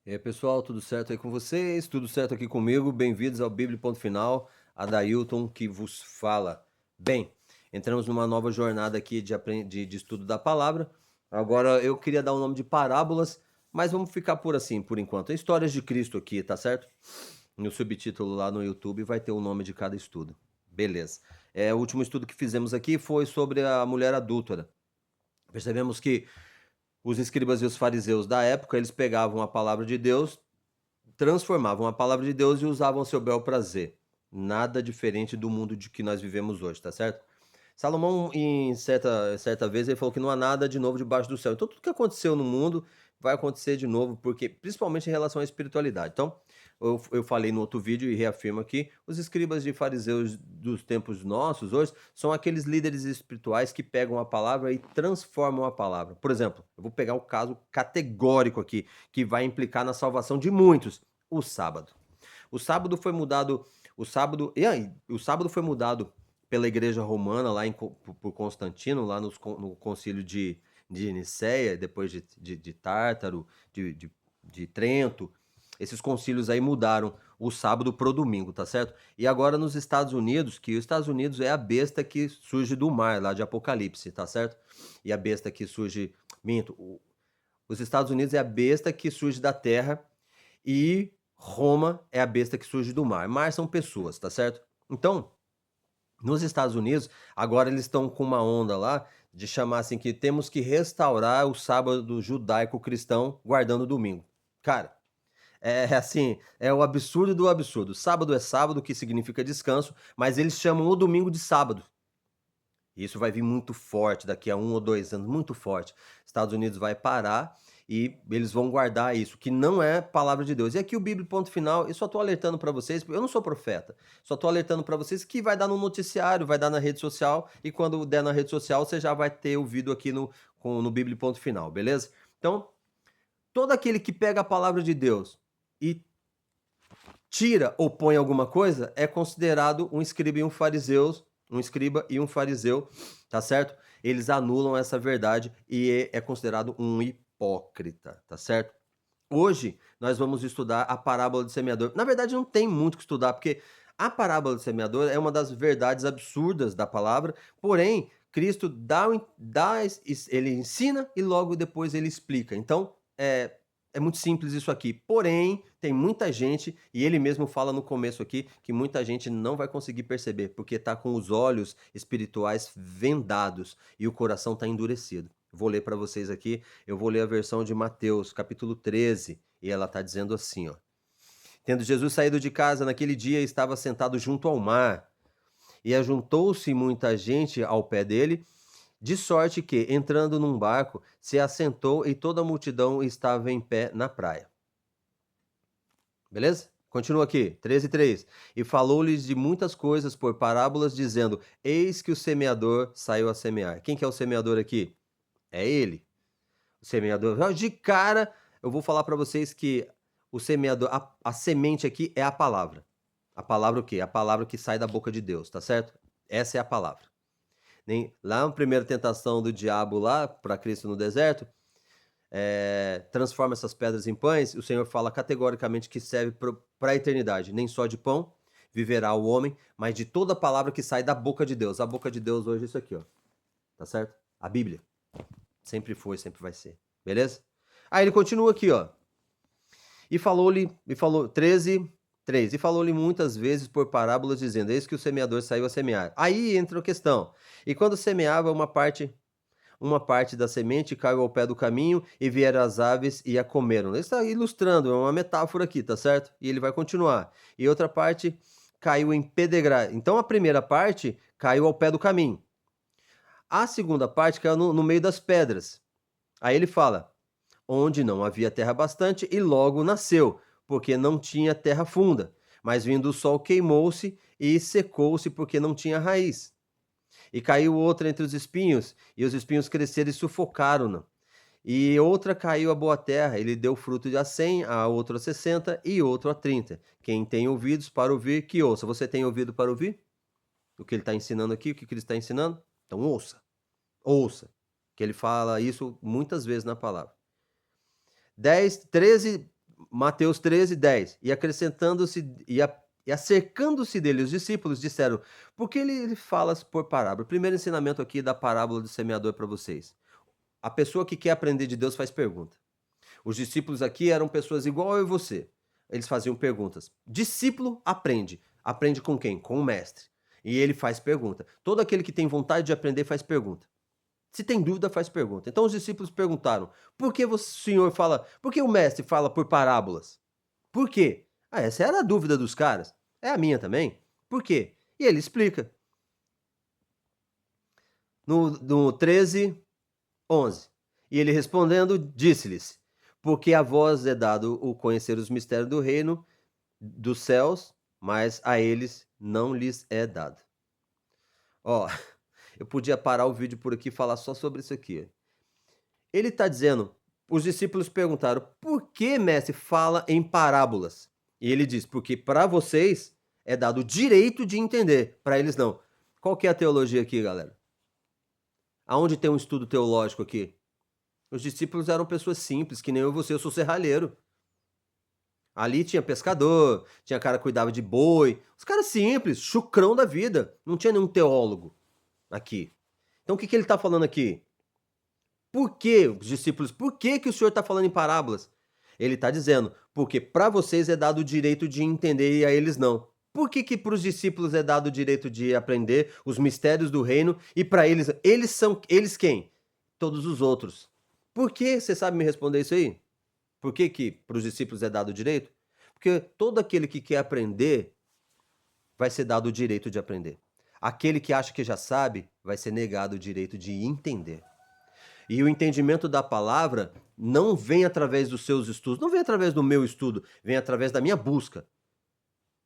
E aí, pessoal, tudo certo aí com vocês? Tudo certo aqui comigo? Bem-vindos ao Bíblia Ponto Final, Adailton que vos fala. Bem, entramos numa nova jornada aqui de estudo da palavra. Agora eu queria dar o nome de parábolas, mas vamos ficar por assim, por enquanto. Histórias de Cristo aqui, tá certo? No subtítulo lá no YouTube vai ter o nome de cada estudo. Beleza. O último estudo que fizemos aqui foi sobre a mulher adúltera. Percebemos que os escribas e os fariseus da época, eles pegavam a palavra de Deus, transformavam a palavra de Deus e usavam ao seu bel prazer. Nada diferente do mundo de que nós vivemos hoje, tá certo? Salomão, em certa vez, ele falou que não há nada de novo debaixo do céu. Então, tudo que aconteceu no mundo vai acontecer de novo, porque principalmente em relação à espiritualidade. Então, eu falei no outro vídeo e reafirmo aqui: os escribas e fariseus dos tempos nossos hoje são aqueles líderes espirituais que pegam a palavra e transformam a palavra. Por exemplo, eu vou pegar o caso categórico aqui, que vai implicar na salvação de muitos: o sábado. O sábado foi mudado, o sábado foi mudado pela Igreja Romana lá por Constantino, lá no concílio de Nicéia, depois de Tártaro, de Trento. Esses concílios aí mudaram o sábado pro domingo, tá certo? E agora nos Estados Unidos, que os Estados Unidos é a besta que surge do mar, lá de Apocalipse, tá certo? E a besta que surge, minto, os Estados Unidos é a besta que surge da terra e Roma é a besta que surge do mar. Mar são pessoas, tá certo? Então, nos Estados Unidos, agora eles estão com uma onda lá de chamar assim que temos que restaurar o sábado judaico-cristão guardando o domingo. Cara, é assim, é o absurdo do absurdo. Sábado é sábado, que significa descanso, mas eles chamam o domingo de sábado. Isso vai vir muito forte daqui a 1 ou 2 anos, muito forte. Estados Unidos vai parar e eles vão guardar isso, que não é palavra de Deus. E aqui o Bíblia ponto final, eu só estou alertando para vocês, eu não sou profeta, só estou alertando para vocês que vai dar no noticiário, vai dar na rede social, e quando der na rede social, você já vai ter ouvido aqui no Bíblia ponto final, beleza? Então, todo aquele que pega a palavra de Deus e tira ou põe alguma coisa, é considerado um escriba e um fariseu, tá certo? Eles anulam essa verdade e é considerado um hipócrita, tá certo? Hoje nós vamos estudar a parábola do semeador. Na verdade, não tem muito o que estudar, porque a parábola do semeador é uma das verdades absurdas da palavra, porém, Cristo ele ensina e logo depois ele explica. Então, é muito simples isso aqui. Porém, tem muita gente, e ele mesmo fala no começo aqui, que muita gente não vai conseguir perceber, porque está com os olhos espirituais vendados e o coração está endurecido. Vou ler para vocês aqui, eu vou ler a versão de Mateus, capítulo 13, e ela está dizendo assim, ó. Tendo Jesus saído de casa naquele dia, estava sentado junto ao mar, e ajuntou-se muita gente ao pé dele, de sorte que, entrando num barco, se assentou e toda a multidão estava em pé na praia. Beleza? Continua aqui, 13:3. E falou-lhes de muitas coisas por parábolas, dizendo: Eis que o semeador saiu a semear. Quem que é o semeador aqui? É ele. O semeador. De cara, eu vou falar para vocês que o semeador, a semente aqui é a palavra. A palavra o quê? A palavra que sai da boca de Deus, tá certo? Essa é a palavra. Lá na primeira tentação do diabo lá para Cristo no deserto, transforma essas pedras em pães, o Senhor fala categoricamente que serve para a eternidade. Nem só de pão viverá o homem, mas de toda palavra que sai da boca de Deus. A boca de Deus hoje é isso aqui, ó. Tá certo? A Bíblia. Sempre foi, sempre vai ser. Beleza? Aí ele continua aqui, ó. E falou 13:3. E falou-lhe muitas vezes por parábolas, dizendo: Eis que o semeador saiu a semear. Aí entra a questão. E quando semeava, uma parte da semente caiu ao pé do caminho e vieram as aves e a comeram. Ele está ilustrando, é uma metáfora aqui, tá certo? E ele vai continuar. E outra parte caiu em pedregais. Então a primeira parte caiu ao pé do caminho. A segunda parte caiu no meio das pedras. Aí ele fala: onde não havia terra bastante, e logo nasceu, porque não tinha terra funda. Mas vindo o sol queimou-se e secou-se, porque não tinha raiz. E caiu outra entre os espinhos, e os espinhos cresceram e sufocaram-na. E outra caiu à boa terra, ele deu fruto a 100, a outro a 60 e outro a 30. Quem tem ouvidos para ouvir, que ouça. Você tem ouvido para ouvir? O que ele está ensinando aqui, o que ele está ensinando? Então ouça, ouça. Que ele fala isso muitas vezes na palavra. 13 Mateus 13, 10. E acrescentando-se e acercando-se dele os discípulos disseram: por que ele fala por parábola? O primeiro ensinamento aqui da parábola do semeador para vocês. A pessoa que quer aprender de Deus faz pergunta. Os discípulos aqui eram pessoas igual eu e você. Eles faziam perguntas. Discípulo aprende. Aprende com quem? Com o mestre. E ele faz pergunta. Todo aquele que tem vontade de aprender faz pergunta. Se tem dúvida, faz pergunta. Então os discípulos perguntaram: por que o senhor fala, por que o mestre fala por parábolas? Por quê? Essa era a dúvida dos caras. É a minha também. Por quê? E ele explica. No 13, 11. E ele respondendo, disse-lhes: porque a vós é dado o conhecer os mistérios do reino dos céus, mas a eles não lhes é dado. Ó, eu podia parar o vídeo por aqui e falar só sobre isso aqui. Ele está dizendo, os discípulos perguntaram, por que, mestre, fala em parábolas? E ele diz, porque para vocês é dado o direito de entender, para eles não. Qual que é a teologia aqui, galera? Aonde tem um estudo teológico aqui? Os discípulos eram pessoas simples, que nem eu e você, eu sou serralheiro. Ali tinha pescador, tinha cara que cuidava de boi, os caras simples, chucrão da vida. Não tinha nenhum teólogo aqui. Então o que ele está falando aqui? Por que, os discípulos, por que o senhor está falando em parábolas? Ele está dizendo, porque para vocês é dado o direito de entender e a eles não. Por que para os discípulos é dado o direito de aprender os mistérios do reino e para eles quem? Todos os outros. Por que? Você sabe me responder isso aí? Por que para os discípulos é dado o direito? Porque todo aquele que quer aprender vai ser dado o direito de aprender. Aquele que acha que já sabe vai ser negado o direito de entender. E o entendimento da palavra não vem através dos seus estudos, não vem através do meu estudo, vem através da minha busca.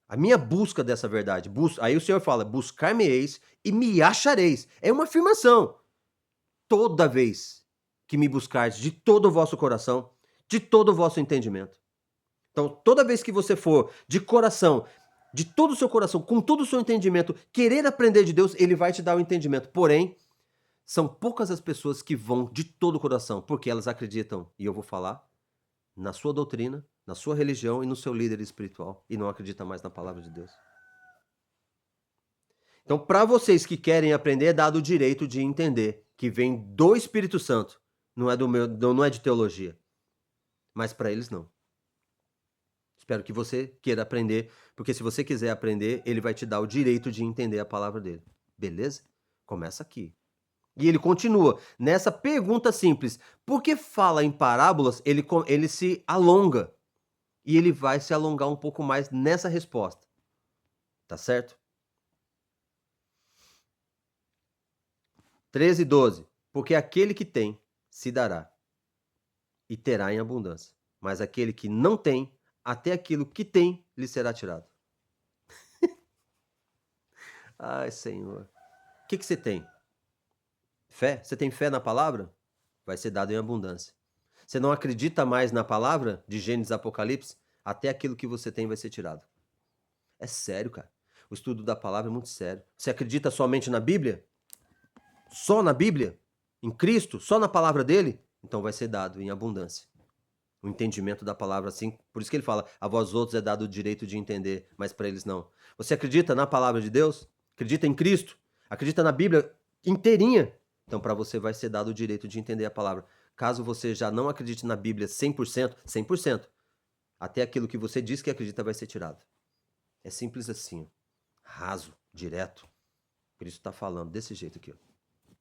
A minha busca dessa verdade. Aí o Senhor fala, buscar-me-eis e me achareis. É uma afirmação. Toda vez que me buscardes de todo o vosso coração, de todo o vosso entendimento. Então, toda vez que você for de coração, de todo o seu coração, com todo o seu entendimento, querer aprender de Deus, Ele vai te dar o entendimento. Porém, são poucas as pessoas que vão de todo o coração, porque elas acreditam, e eu vou falar, na sua doutrina, na sua religião e no seu líder espiritual, e não acreditam mais na palavra de Deus. Então, para vocês que querem aprender, é dado o direito de entender que vem do Espírito Santo, não é de teologia. Mas para eles não. Espero que você queira aprender, porque se você quiser aprender, ele vai te dar o direito de entender a palavra dele. Beleza? Começa aqui. E ele continua nessa pergunta simples. Por que fala em parábolas? Ele se alonga. E ele vai se alongar um pouco mais nessa resposta. Tá certo? 13, 12. Porque aquele que tem, se dará. E terá em abundância. Mas aquele que não tem, até aquilo que tem, lhe será tirado. Ai, Senhor. O que você tem? Fé? Você tem fé na palavra? Vai ser dado em abundância. Você não acredita mais na palavra de Gênesis e Apocalipse? Até aquilo que você tem vai ser tirado. É sério, cara. O estudo da palavra é muito sério. Você acredita somente na Bíblia? Só na Bíblia? Em Cristo? Só na palavra dele? Então vai ser dado em abundância. O entendimento da palavra, assim. Por isso que ele fala, a vós outros é dado o direito de entender, mas para eles não. Você acredita na palavra de Deus? Acredita em Cristo? Acredita na Bíblia inteirinha? Então para você vai ser dado o direito de entender a palavra. Caso você já não acredite na Bíblia 100%, 100%, até aquilo que você diz que acredita vai ser tirado. É simples assim, raso, direto. Cristo está falando desse jeito aqui. Ó.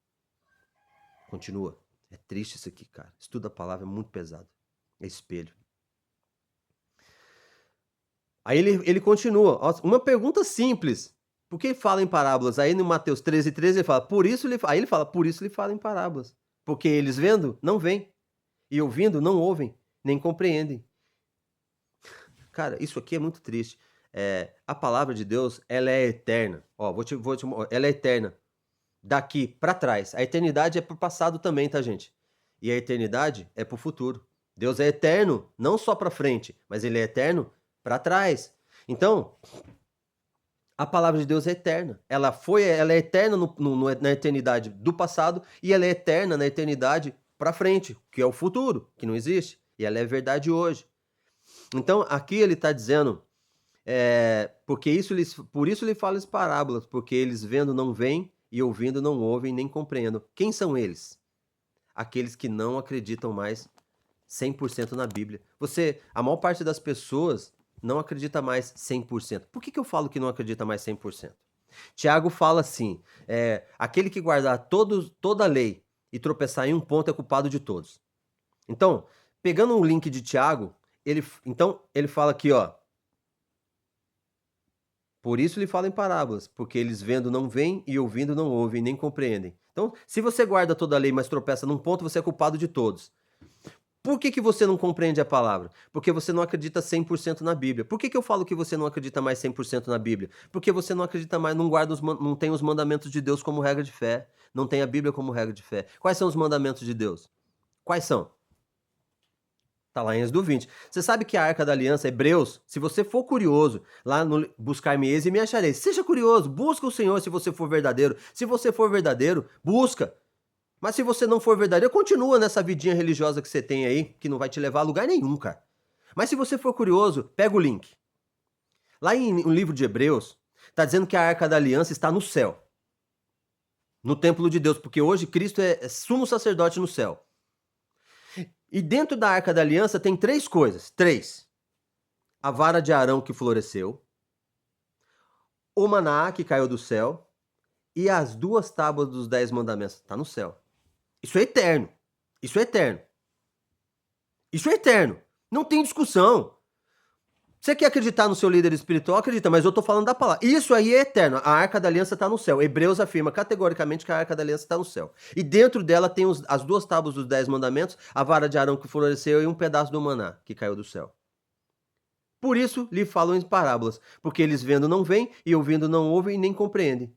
Continua. É triste isso aqui, cara. Estudo a palavra é muito pesado. É espelho. Aí ele continua. Uma pergunta simples. Por que ele fala em parábolas? Aí no Mateus 13, 13 ele fala, aí ele fala, por isso ele fala em parábolas. Porque eles vendo, não veem. E ouvindo, não ouvem, nem compreendem. Cara, isso aqui é muito triste. A palavra de Deus, ela é eterna. Ó, ela é eterna. Daqui para trás. A eternidade é pro passado também, tá, gente? E a eternidade é pro futuro. Deus é eterno, não só para frente, mas ele é eterno para trás. Então, a palavra de Deus é eterna. Ela é eterna na eternidade do passado e ela é eterna na eternidade para frente, que é o futuro, que não existe. E ela é verdade hoje. Então, aqui ele está dizendo, por isso ele fala as parábolas, porque eles vendo não veem e ouvindo não ouvem nem compreendem. Quem são eles? Aqueles que não acreditam mais 100% na Bíblia. A maior parte das pessoas não acredita mais 100%. Por que eu falo que não acredita mais 100%? Tiago fala assim, aquele que guardar toda a lei e tropeçar em um ponto é culpado de todos. Então, pegando um link de Tiago, ele fala aqui, ó, por isso ele fala em parábolas, porque eles vendo não veem e ouvindo não ouvem, nem compreendem. Então, se você guarda toda a lei, mas tropeça num ponto, você é culpado de todos. Por que você não compreende a palavra? Porque você não acredita 100% na Bíblia. Por que eu falo que você não acredita mais 100% na Bíblia? Porque você não acredita mais, não tem os mandamentos de Deus como regra de fé. Não tem a Bíblia como regra de fé. Quais são os mandamentos de Deus? Quais são? Tá lá em Êxodo 20. Você sabe que a Arca da Aliança, Hebreus, se você for curioso, lá no buscar-me-eis e me achareis. Seja curioso, busca o Senhor se você for verdadeiro. Se você for verdadeiro, busca. Mas se você não for verdadeiro, continua nessa vidinha religiosa que você tem aí, que não vai te levar a lugar nenhum, cara. Mas se você for curioso, pega o link. Lá no livro de Hebreus, tá dizendo que a Arca da Aliança está no céu. No templo de Deus, porque hoje Cristo é sumo sacerdote no céu. E dentro da Arca da Aliança tem 3 coisas. 3. A vara de Arão que floresceu, o maná que caiu do céu e as 2 tábuas dos 10 mandamentos. Está no céu. Isso é eterno. Isso é eterno. Isso é eterno. Não tem discussão. Você quer acreditar no seu líder espiritual? Acredita, mas eu estou falando da palavra. Isso aí é eterno. A Arca da Aliança está no céu. Hebreus afirma categoricamente que a Arca da Aliança está no céu. E dentro dela tem as 2 tábuas dos 10 mandamentos, a vara de Arão que floresceu e um pedaço do maná que caiu do céu. Por isso lhe falam em parábolas, porque eles vendo não veem e ouvindo não ouvem e nem compreendem.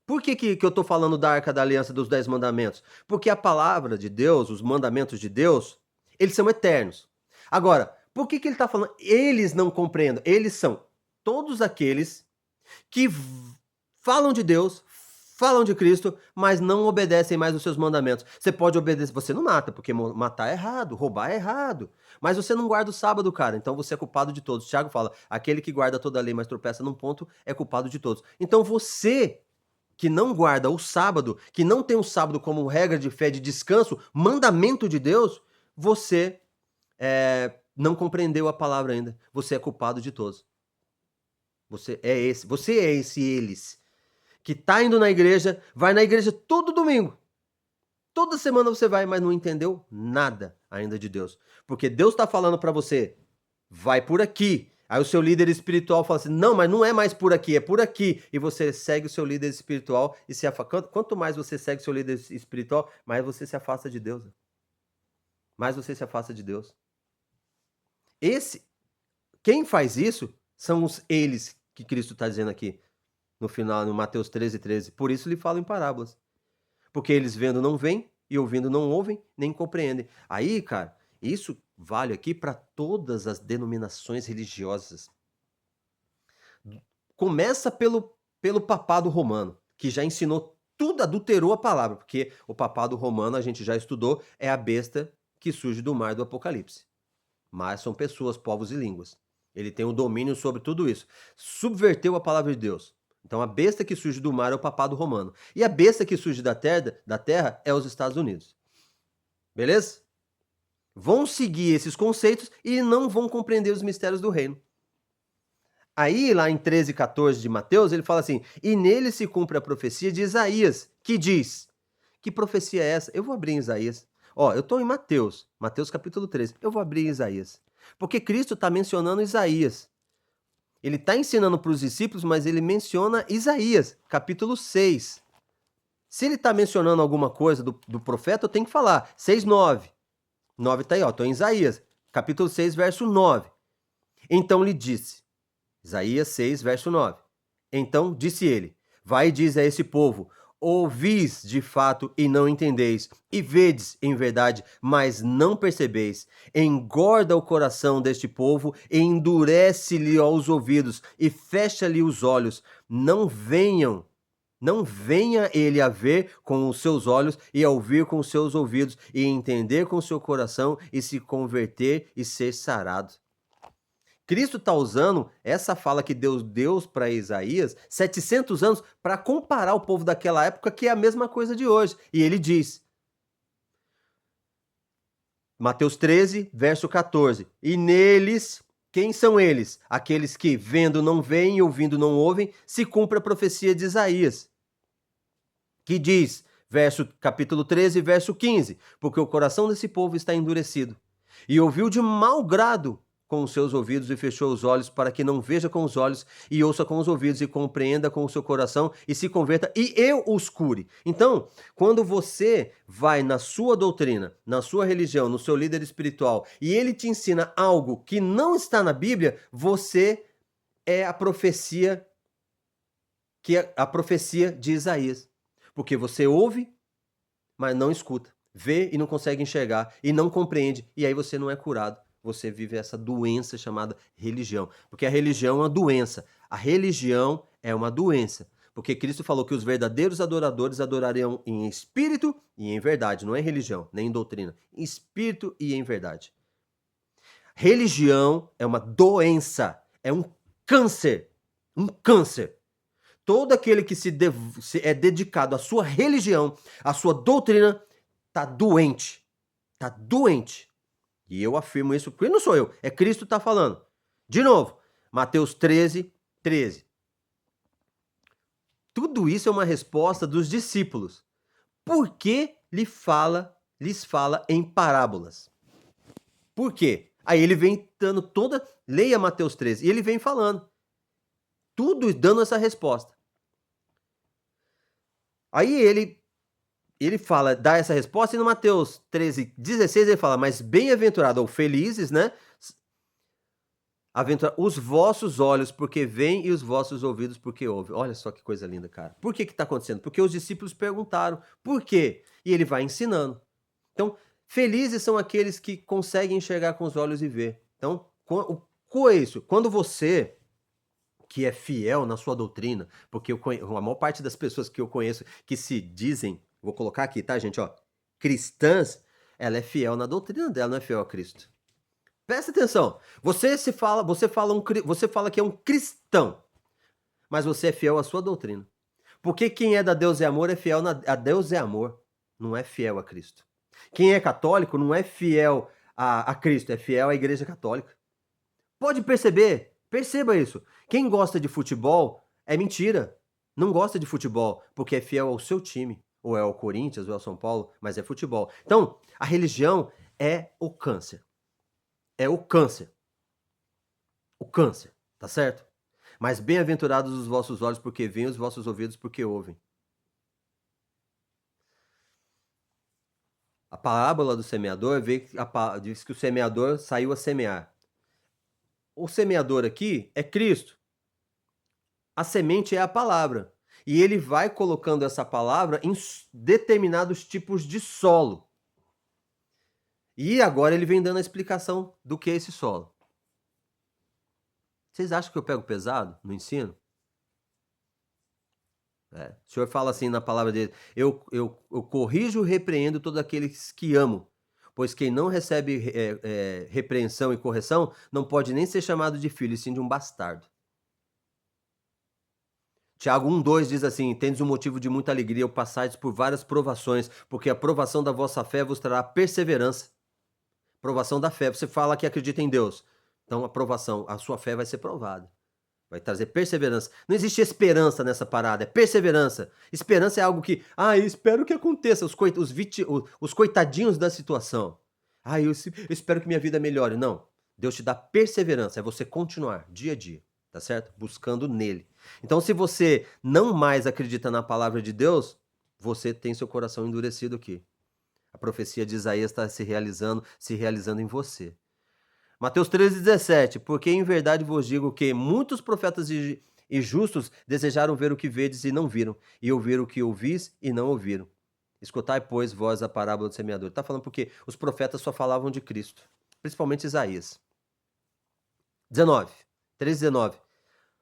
Por que eu estou falando da Arca da Aliança dos 10 mandamentos? Porque a palavra de Deus, os mandamentos de Deus, eles são eternos. Agora, por que ele está falando? Eles não compreendem. Eles são todos aqueles que falam de Deus, falam de Cristo, mas não obedecem mais os seus mandamentos. Você pode obedecer, você não mata, porque matar é errado, roubar é errado. Mas você não guarda o sábado, cara, então você é culpado de todos. Tiago fala, aquele que guarda toda a lei, mas tropeça num ponto, é culpado de todos. Então você que não guarda o sábado, que não tem o sábado como regra de fé, de descanso, mandamento de Deus, você não compreendeu a palavra ainda. Você é culpado de todos. Você é esse eles, que tá indo na igreja, vai na igreja todo domingo. Toda semana você vai, mas não entendeu nada ainda de Deus. Porque Deus está falando para você, vai por aqui. Aí o seu líder espiritual fala assim, não, mas não é mais por aqui, é por aqui. E você segue o seu líder espiritual e se afasta. Quanto mais você segue o seu líder espiritual, mais você se afasta de Deus. Mais você se afasta de Deus. Quem faz isso são eles que Cristo está dizendo aqui no final, no Mateus 13:13. Por isso lhe falo em parábolas. Porque eles vendo não veem e ouvindo não ouvem, nem compreendem. Aí, cara, isso vale aqui para todas as denominações religiosas. Começa pelo papado romano, que já ensinou tudo, adulterou a palavra, porque o papado romano, a gente já estudou, é a besta que surge do mar do Apocalipse. Mas são pessoas, povos e línguas. Ele tem o domínio sobre tudo isso. Subverteu a palavra de Deus. Então a besta que surge do mar é o papado romano. E a besta que surge da terra é os Estados Unidos. Beleza? Vão seguir esses conceitos e não vão compreender os mistérios do reino. Aí, lá em 13:14 de Mateus, ele fala assim, e nele se cumpre a profecia de Isaías, que diz, que profecia é essa? Eu vou abrir em Isaías. Ó, eu estou em Mateus capítulo 13. Eu vou abrir em Isaías. Porque Cristo está mencionando Isaías. Ele está ensinando para os discípulos, mas ele menciona Isaías, capítulo 6. Se ele está mencionando alguma coisa do profeta, eu tenho que falar. 6:9. 9 está aí, ó. Estou em Isaías, capítulo 6, verso 9. Então lhe disse, Isaías 6, verso 9. Então disse ele, vai e diz a esse povo, ouvis de fato e não entendeis, e vedes em verdade, mas não percebeis. Engorda o coração deste povo e endurece-lhe os ouvidos e fecha-lhe os olhos. Não venha ele a ver com os seus olhos e a ouvir com os seus ouvidos e entender com o seu coração e se converter e ser sarado. Cristo está usando essa fala que Deus deu para Isaías 700 anos para comparar o povo daquela época, que é a mesma coisa de hoje. E ele diz, Mateus 13, verso 14, e neles, quem são eles? Aqueles que vendo não veem e ouvindo não ouvem, se cumpre a profecia de Isaías, que diz, capítulo 13, verso 15, porque o coração desse povo está endurecido, e ouviu de mau grado com os seus ouvidos e fechou os olhos para que não veja com os olhos e ouça com os ouvidos e compreenda com o seu coração e se converta e eu os cure. Então, quando você vai na sua doutrina, na sua religião, no seu líder espiritual e ele te ensina algo que não está na Bíblia, você é a profecia de Isaías. Porque você ouve, mas não escuta, vê e não consegue enxergar e não compreende e aí você não é curado. Você vive essa doença chamada religião. Porque a religião é uma doença. A religião é uma doença. Porque Cristo falou que os verdadeiros adoradores adorariam em espírito e em verdade. Não é religião, nem em doutrina. Em espírito e em verdade. Religião é uma doença. É um câncer. Um câncer. Todo aquele que é dedicado à sua religião, à sua doutrina, está doente. Está doente. E eu afirmo isso, porque não sou eu, é Cristo que está falando. De novo, Mateus 13, 13. Tudo isso é uma resposta dos discípulos. Por que lhes fala em parábolas? Por quê? Aí ele vem dando leia Mateus 13, e ele vem falando. Tudo dando essa resposta. Aí ele fala, dá essa resposta, e no Mateus 13, 16 ele fala, mas bem-aventurado ou felizes, né? Os vossos olhos porque veem e os vossos ouvidos porque ouvem. Olha só que coisa linda, cara. Por que está acontecendo? Porque os discípulos perguntaram. Por quê? E ele vai ensinando. Então, felizes são aqueles que conseguem enxergar com os olhos e ver. Então, é isso. Quando você, que é fiel na sua doutrina, porque a maior parte das pessoas que eu conheço que se dizem, vou colocar aqui, tá, gente, ó, cristãs, ela é fiel na doutrina dela, não é fiel a Cristo. Presta atenção. Você fala que é um cristão, mas você é fiel à sua doutrina. Porque quem é da Deus é amor é fiel a Deus é amor, não é fiel a Cristo. Quem é católico não é fiel a Cristo, é fiel à Igreja Católica. Pode perceber? Perceba isso. Quem gosta de futebol é mentira. Não gosta de futebol porque é fiel ao seu time. Ou é ao Corinthians, ou é ao São Paulo, mas é futebol. Então, a religião é o câncer. É o câncer. O câncer, tá certo? Mas bem-aventurados os vossos olhos porque veem, os vossos ouvidos porque ouvem. A parábola do semeador diz que o semeador saiu a semear. O semeador aqui é Cristo. A semente é a palavra. E ele vai colocando essa palavra em determinados tipos de solo. E agora ele vem dando a explicação do que é esse solo. Vocês acham que eu pego pesado no ensino? O Senhor fala assim na palavra dele, eu corrijo e repreendo todos aqueles que amo, pois quem não recebe repreensão e correção não pode nem ser chamado de filho, e sim de um bastardo. Tiago 1,2 diz assim, tendes um motivo de muita alegria ao passardes por várias provações, porque a provação da vossa fé vos trará perseverança. Provação da fé, você fala que acredita em Deus, então a sua fé vai ser provada. Vai trazer perseverança. Não existe esperança nessa parada, é perseverança. Esperança é algo que, eu espero que aconteça, os coitadinhos da situação. Eu espero que minha vida melhore. Não, Deus te dá perseverança, é você continuar dia a dia, tá certo? Buscando nele. Então, se você não mais acredita na palavra de Deus, você tem seu coração endurecido aqui. A profecia de Isaías está se realizando em você. Mateus 13,17, porque em verdade vos digo que muitos profetas e justos desejaram ver o que vedes e não viram, e ouvir o que ouvis e não ouviram. Escutai, pois, vós a parábola do semeador. Está falando porque os profetas só falavam de Cristo, principalmente Isaías. 13,19.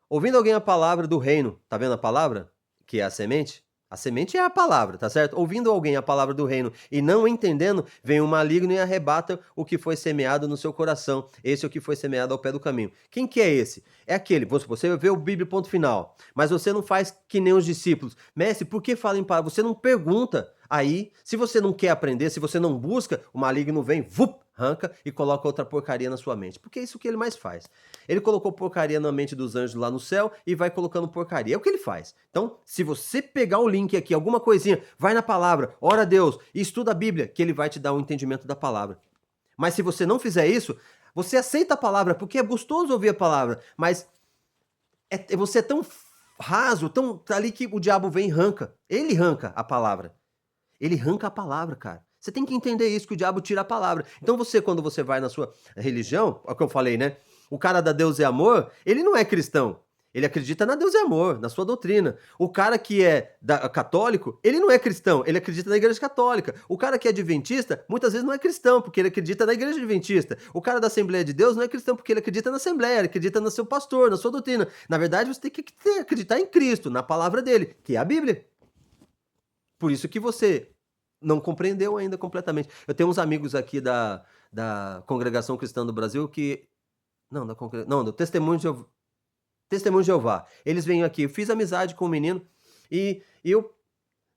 Ouvindo alguém a palavra do reino, tá vendo a palavra? Que é a semente? A semente é a palavra, tá certo? Ouvindo alguém a palavra do reino e não entendendo, vem o maligno e arrebata o que foi semeado no seu coração. Esse é o que foi semeado ao pé do caminho. Quem que é esse? É aquele, você vê o Bíblia ponto final, mas você não faz que nem os discípulos. Mestre, por que fala em palavra? Você não pergunta. Aí, se você não quer aprender, se você não busca, o maligno vem, arranca e coloca outra porcaria na sua mente. Porque é isso que ele mais faz. Ele colocou porcaria na mente dos anjos lá no céu e vai colocando porcaria. É o que ele faz. Então, se você pegar o link aqui, alguma coisinha, vai na palavra, ora a Deus e estuda a Bíblia, que ele vai te dar um entendimento da palavra. Mas se você não fizer isso, você aceita a palavra, porque é gostoso ouvir a palavra, mas você é tão raso, tão ali que o diabo vem e arranca. Ele arranca a palavra. Ele arranca a palavra, cara. Você tem que entender isso, que o diabo tira a palavra. Então você, quando você vai na sua religião, é o que eu falei, né? O cara da Deus é amor, ele não é cristão. Ele acredita na Deus é amor, na sua doutrina. O cara que é católico, ele não é cristão, ele acredita na igreja católica. O cara que é adventista, muitas vezes não é cristão, porque ele acredita na igreja adventista. O cara da Assembleia de Deus não é cristão, porque ele acredita na Assembleia, ele acredita no seu pastor, na sua doutrina. Na verdade, você tem que acreditar em Cristo, na palavra dele, que é a Bíblia. Por isso que você não compreendeu ainda completamente. Eu tenho uns amigos aqui da Congregação Cristã do Brasil que... Não, do Testemunho de Jeová. Eles vêm aqui. Eu fiz amizade com o menino e eu...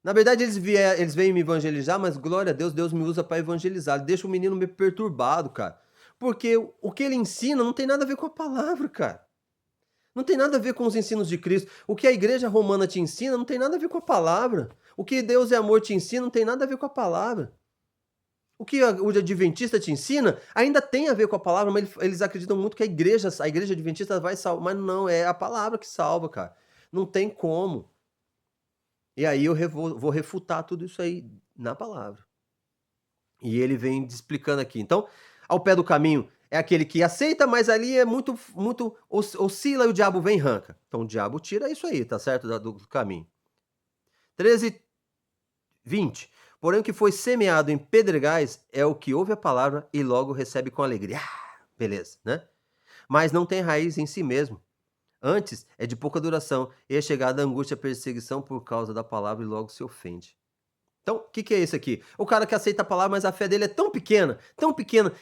Na verdade, eles vêm me evangelizar, mas glória a Deus, Deus me usa para evangelizar. Deixa o menino meio perturbado, cara. Porque o que ele ensina não tem nada a ver com a palavra, cara. Não tem nada a ver com os ensinos de Cristo. O que a igreja romana te ensina não tem nada a ver com a palavra. O que Deus é amor te ensina não tem nada a ver com a palavra. O que o adventista te ensina ainda tem a ver com a palavra, mas eles acreditam muito que a igreja adventista vai salvar. Mas não, é a palavra que salva, cara. Não tem como. E aí eu vou refutar tudo isso aí na palavra. E ele vem explicando aqui. Então, ao pé do caminho é aquele que aceita, mas ali é muito oscila e o diabo vem e arranca. Então o diabo tira isso aí, tá certo? Do caminho. 13:20. Porém, o que foi semeado em pedregais é o que ouve a palavra e logo recebe com alegria. Beleza, né? Mas não tem raiz em si mesmo. Antes é de pouca duração e é chegada a angústia e a perseguição por causa da palavra e logo se ofende. Então, o que é isso aqui? O cara que aceita a palavra, mas a fé dele é tão pequena,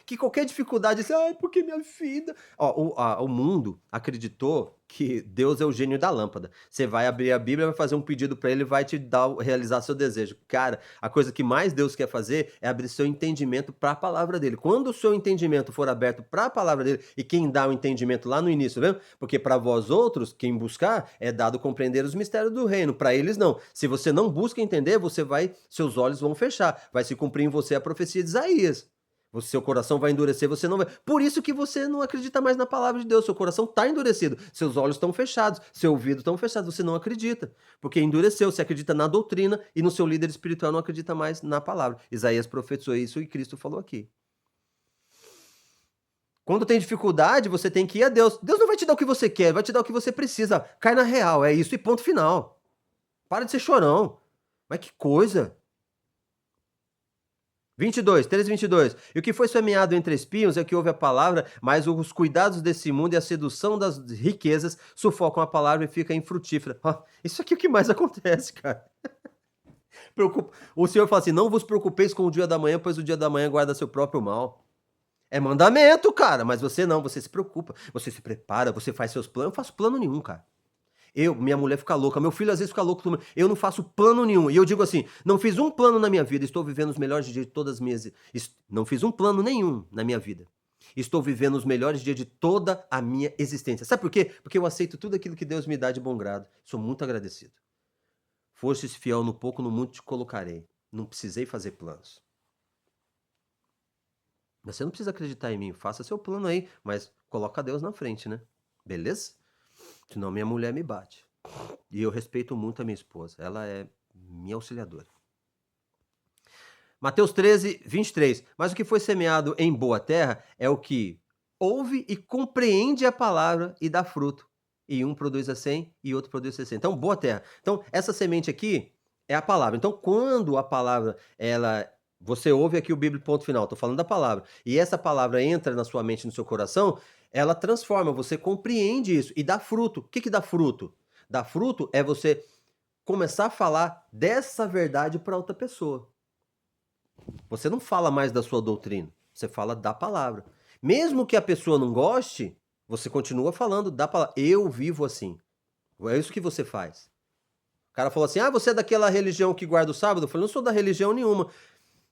que qualquer dificuldade, diz, ai, porque minha vida... Ó, o mundo acreditou que Deus é o gênio da lâmpada. Você vai abrir a Bíblia, vai fazer um pedido para ele, vai te realizar seu desejo. Cara, a coisa que mais Deus quer fazer é abrir seu entendimento para a palavra dele. Quando o seu entendimento for aberto para a palavra dele, e quem dá o entendimento lá no início, viu? Porque para vós outros, quem buscar, é dado compreender os mistérios do reino. Para eles, não. Se você não busca entender, seus olhos vão fechar. Vai se cumprir em você a profecia de Isaías. Seu coração vai endurecer, você não vai... Por isso que você não acredita mais na palavra de Deus. Seu coração está endurecido, seus olhos estão fechados, seu ouvido estão fechados, você não acredita. Porque endureceu, você acredita na doutrina e no seu líder espiritual não acredita mais na palavra. Isaías profetizou isso e Cristo falou aqui. Quando tem dificuldade, você tem que ir a Deus. Deus não vai te dar o que você quer, vai te dar o que você precisa. Cai na real, é isso e ponto final. Para de ser chorão. Mas que coisa... 13:22. E o que foi semeado entre espinhos é que ouve a palavra, mas os cuidados desse mundo e a sedução das riquezas sufocam a palavra e fica infrutífera. Isso aqui é o que mais acontece, cara. O Senhor fala assim, não vos preocupeis com o dia da manhã, pois o dia da manhã guarda seu próprio mal. É mandamento, cara, mas você não, você se preocupa, você se prepara, você faz seus planos. Eu não faço plano nenhum, cara. Minha mulher fica louca, meu filho às vezes fica louco, eu não faço plano nenhum. E eu digo assim, não fiz um plano na minha vida, estou vivendo os melhores dias de todas as minhas... Não fiz um plano nenhum na minha vida. Estou vivendo os melhores dias de toda a minha existência. Sabe por quê? Porque eu aceito tudo aquilo que Deus me dá de bom grado. Sou muito agradecido. Foste fiel no pouco, no muito te colocarei. Não precisei fazer planos. Você não precisa acreditar em mim, faça seu plano aí, mas coloca Deus na frente, né? Beleza? Senão minha mulher me bate. E eu respeito muito a minha esposa. Ela é minha auxiliadora. Mateus 13:23. Mas o que foi semeado em boa terra é o que ouve e compreende a palavra e dá fruto. E um produz a 100 e outro produz a 60. Então, boa terra. Então, essa semente aqui é a palavra. Então, quando a palavra, você ouve aqui o Bíblia ponto final, estou falando da palavra, e essa palavra entra na sua mente, no seu coração, ela transforma, você compreende isso e dá fruto. O que dá fruto? Dá fruto é você começar a falar dessa verdade para outra pessoa. Você não fala mais da sua doutrina, você fala da palavra. Mesmo que a pessoa não goste, você continua falando da palavra. Eu vivo assim. É isso que você faz. O cara falou assim: ah, você é daquela religião que guarda o sábado? Eu falei: não sou da religião nenhuma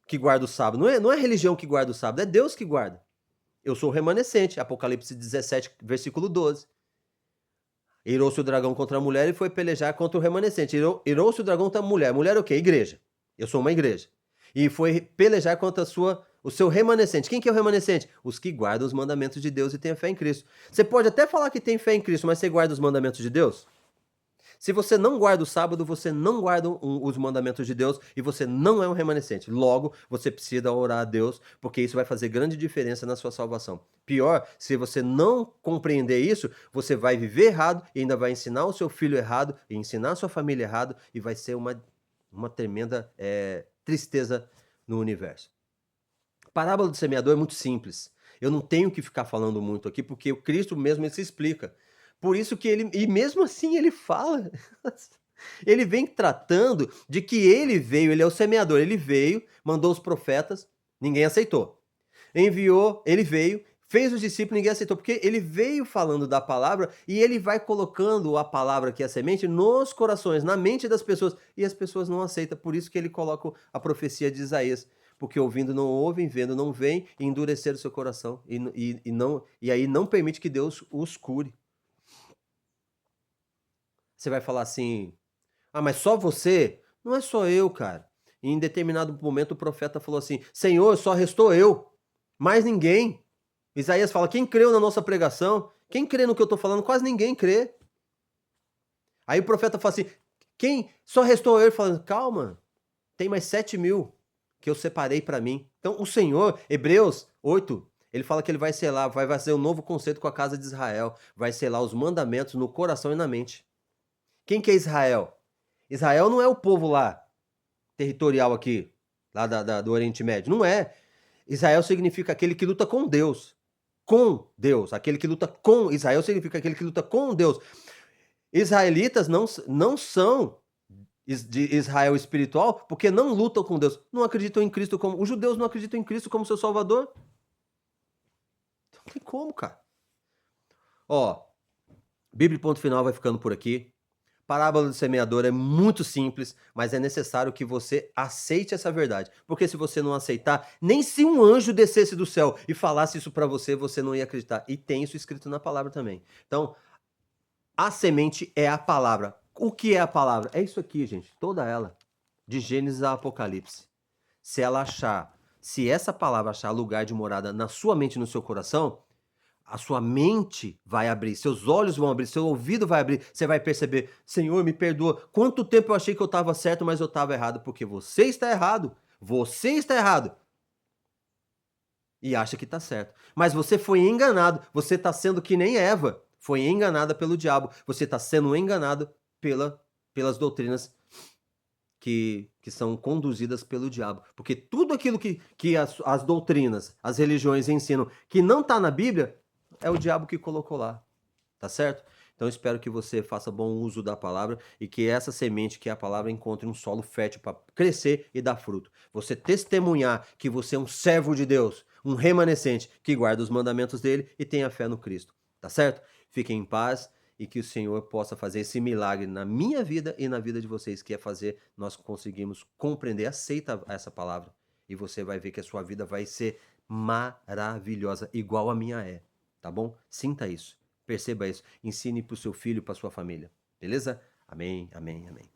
que guarda o sábado. Não é a religião que guarda o sábado, é Deus que guarda. Eu sou o remanescente. Apocalipse 17, versículo 12. Irou-se o dragão contra a mulher e foi pelejar contra o remanescente. Irou-se o dragão contra a mulher. Mulher é o quê? Igreja. Eu sou uma igreja. E foi pelejar contra o seu remanescente. Quem que é o remanescente? Os que guardam os mandamentos de Deus e têm a fé em Cristo. Você pode até falar que tem fé em Cristo, mas você guarda os mandamentos de Deus? Se você não guarda o sábado, você não guarda os mandamentos de Deus e você não é um remanescente. Logo, você precisa orar a Deus, porque isso vai fazer grande diferença na sua salvação. Pior, se você não compreender isso, você vai viver errado e ainda vai ensinar o seu filho errado e ensinar a sua família errado e vai ser uma tremenda tristeza no universo. A parábola do semeador é muito simples. Eu não tenho que ficar falando muito aqui, porque o Cristo mesmo ele se explica. Por isso que e mesmo assim ele fala, ele vem tratando de que ele veio, ele é o semeador, ele veio, mandou os profetas, ninguém aceitou. Enviou, ele veio, fez os discípulos, ninguém aceitou, porque ele veio falando da palavra e ele vai colocando a palavra, que é a semente, nos corações, na mente das pessoas, e as pessoas não aceitam, por isso que ele coloca a profecia de Isaías, porque ouvindo não ouvem, vendo não veem, e endureceram o seu coração, e aí não permite que Deus os cure. Você vai falar assim: ah, mas só você? Não é só eu, cara. E em determinado momento o profeta falou assim: Senhor, só restou eu, mais ninguém. Isaías fala: quem creu na nossa pregação? Quem crê no que eu estou falando? Quase ninguém crê. Aí o profeta fala assim: quem? Só restou eu. Falando: calma, tem mais 7.000 que eu separei para mim. Então o Senhor, Hebreus 8, ele fala que ele vai selar, vai fazer um novo conceito com a casa de Israel, vai selar os mandamentos no coração e na mente. Quem que é Israel? Israel não é o povo lá, territorial aqui, lá do Oriente Médio. Não é. Israel significa aquele que luta com Deus. Com Deus. Aquele que luta com Israel significa aquele que luta com Deus. Israelitas não são de Israel espiritual porque não lutam com Deus. Não acreditam em Cristo como... Os judeus não acreditam em Cristo como seu salvador. Não tem como, cara. Ó, Bíblia Ponto Final vai ficando por aqui. Parábola do semeador é muito simples, mas é necessário que você aceite essa verdade. Porque se você não aceitar, nem se um anjo descesse do céu e falasse isso para você, você não ia acreditar. E tem isso escrito na palavra também. Então, a semente é a palavra. O que é a palavra? É isso aqui, gente, toda ela, de Gênesis a Apocalipse. Se essa palavra achar lugar de morada na sua mente e no seu coração, a sua mente vai abrir, seus olhos vão abrir, seu ouvido vai abrir, você vai perceber: Senhor, me perdoa, quanto tempo eu achei que eu estava certo, mas eu estava errado, porque você está errado, e acha que está certo, mas você foi enganado, você está sendo que nem Eva, foi enganada pelo diabo, você está sendo enganado pelas doutrinas que são conduzidas pelo diabo, porque tudo aquilo que as doutrinas, as religiões ensinam, que não está na Bíblia, é o diabo que colocou lá, tá certo? Então espero que você faça bom uso da palavra e que essa semente, que é a palavra, encontre um solo fértil para crescer e dar fruto. Você testemunhar que você é um servo de Deus, um remanescente que guarda os mandamentos dele e tenha fé no Cristo, tá certo? Fiquem em paz e que o Senhor possa fazer esse milagre na minha vida e na vida de vocês, que é fazer nós conseguimos compreender, aceita essa palavra e você vai ver que a sua vida vai ser maravilhosa, igual a minha é. Tá bom? Sinta isso, perceba isso, ensine para o seu filho, para sua família, beleza? Amém, amém, amém.